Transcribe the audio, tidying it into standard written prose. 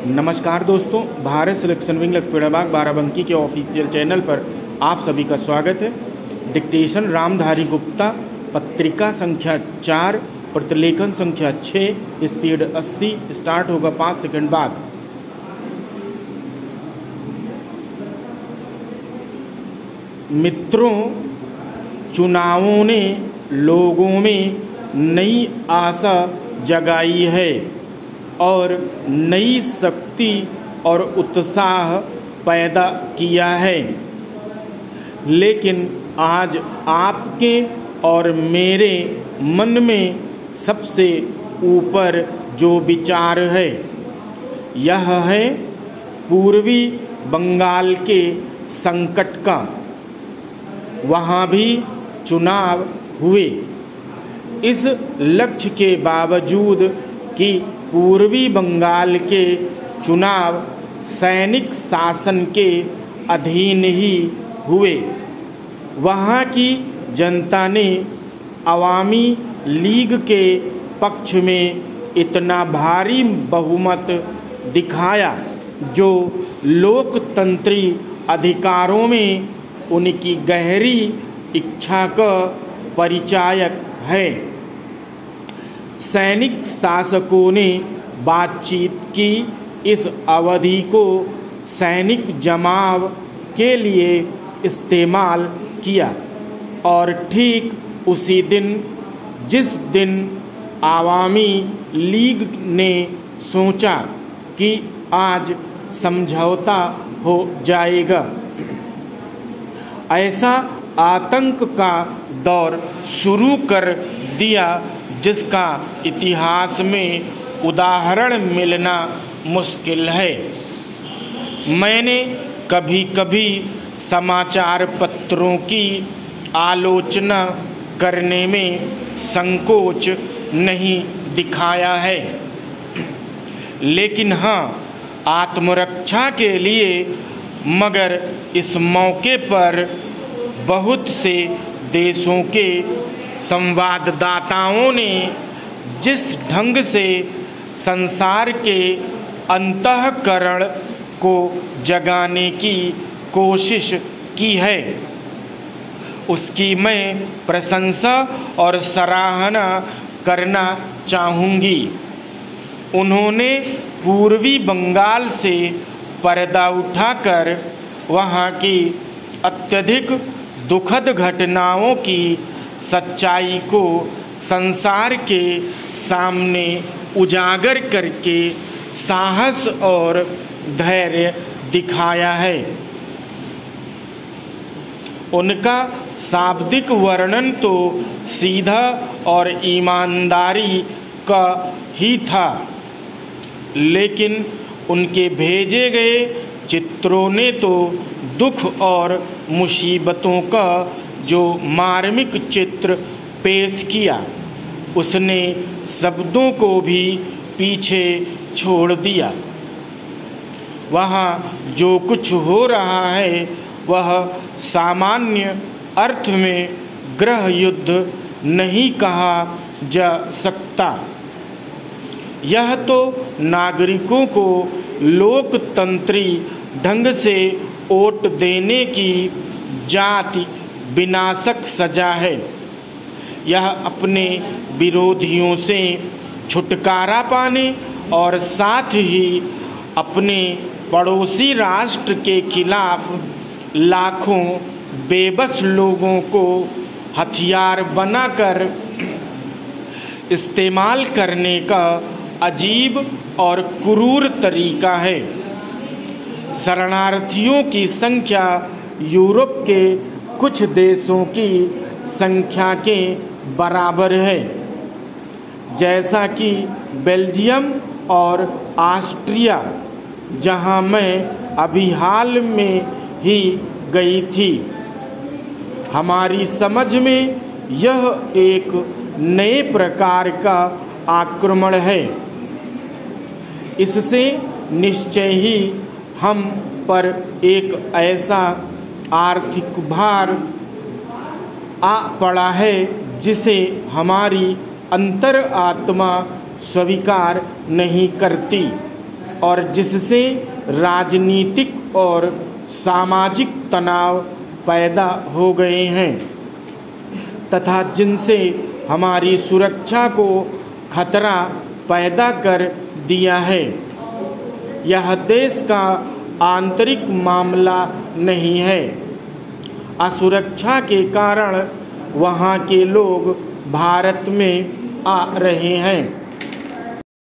नमस्कार दोस्तों, Bharat selection wing Lakhperabagh Barabanki के ऑफिशियल चैनल पर आप सभी का स्वागत है। डिक्टेशन रामधारी गुप्ता, पत्रिका संख्या 4, प्रतिलेखन संख्या 6, स्पीड 80। स्टार्ट होगा 5 सेकंड बाद। मित्रों, चुनावों ने लोगों में नई आशा जगाई है और नई शक्ति और उत्साह पैदा किया है। लेकिन आज आपके और मेरे मन में सबसे ऊपर जो विचार है यह है पूर्वी बंगाल के संकट का। वहाँ भी चुनाव हुए। इस लक्ष्य के बावजूद कि पूर्वी बंगाल के चुनाव सैनिक शासन के अधीन ही हुए, वहाँ की जनता ने अवामी लीग के पक्ष में इतना भारी बहुमत दिखाया जो लोकतंत्री अधिकारों में उनकी गहरी इच्छा का परिचायक है। सैनिक शासकों ने बातचीत की इस अवधि को सैनिक जमाव के लिए इस्तेमाल किया और ठीक उसी दिन जिस दिन आवामी लीग ने सोचा कि आज समझौता हो जाएगा, ऐसा आतंक का दौर शुरू कर दिया जिसका इतिहास में उदाहरण मिलना मुश्किल है। मैंने कभी कभी समाचार पत्रों की आलोचना करने में संकोच नहीं दिखाया है, लेकिन हाँ, आत्मरक्षा के लिए। मगर इस मौके पर बहुत से देशों के संवाददाताओं ने जिस ढंग से संसार के अंतःकरण को जगाने की कोशिश की है, उसकी मैं प्रशंसा और सराहना करना चाहूँगी। उन्होंने पूर्वी बंगाल से पर्दा उठाकर वहाँ की अत्यधिक दुखद घटनाओं की सच्चाई को संसार के सामने उजागर करके साहस और धैर्य दिखाया है। उनका शाब्दिक वर्णन तो सीधा और ईमानदारी का ही था, लेकिन उनके भेजे गए चित्रों ने तो दुख और मुसीबतों का जो मार्मिक चित्र पेश किया, उसने शब्दों को भी पीछे छोड़ दिया। वहाँ जो कुछ हो रहा है वह सामान्य अर्थ में गृह युद्ध नहीं कहा जा सकता। यह तो नागरिकों को लोकतंत्री ढंग से वोट देने की जाति विनाशक सजा है। यह अपने विरोधियों से छुटकारा पाने और साथ ही अपने पड़ोसी राष्ट्र के खिलाफ लाखों बेबस लोगों को हथियार बनाकर इस्तेमाल करने का अजीब और क्रूर तरीका है। शरणार्थियों की संख्या यूरोप के कुछ देशों की संख्या के बराबर है, जैसा कि बेल्जियम और ऑस्ट्रिया, जहां मैं अभी हाल में ही गई थी। हमारी समझ में यह एक नए प्रकार का आक्रमण है। इससे निश्चय ही हम पर एक ऐसा आर्थिक भार आ पड़ा है जिसे हमारी अंतर आत्मा स्वीकार नहीं करती। और जिससे राजनीतिक और सामाजिक तनाव पैदा हो गए हैं तथा जिनसे हमारी सुरक्षा को खतरा पैदा कर दिया है। यह देश का आंतरिक मामला नहीं है। असुरक्षा के कारण वहाँ के लोग भारत में आ रहे हैं।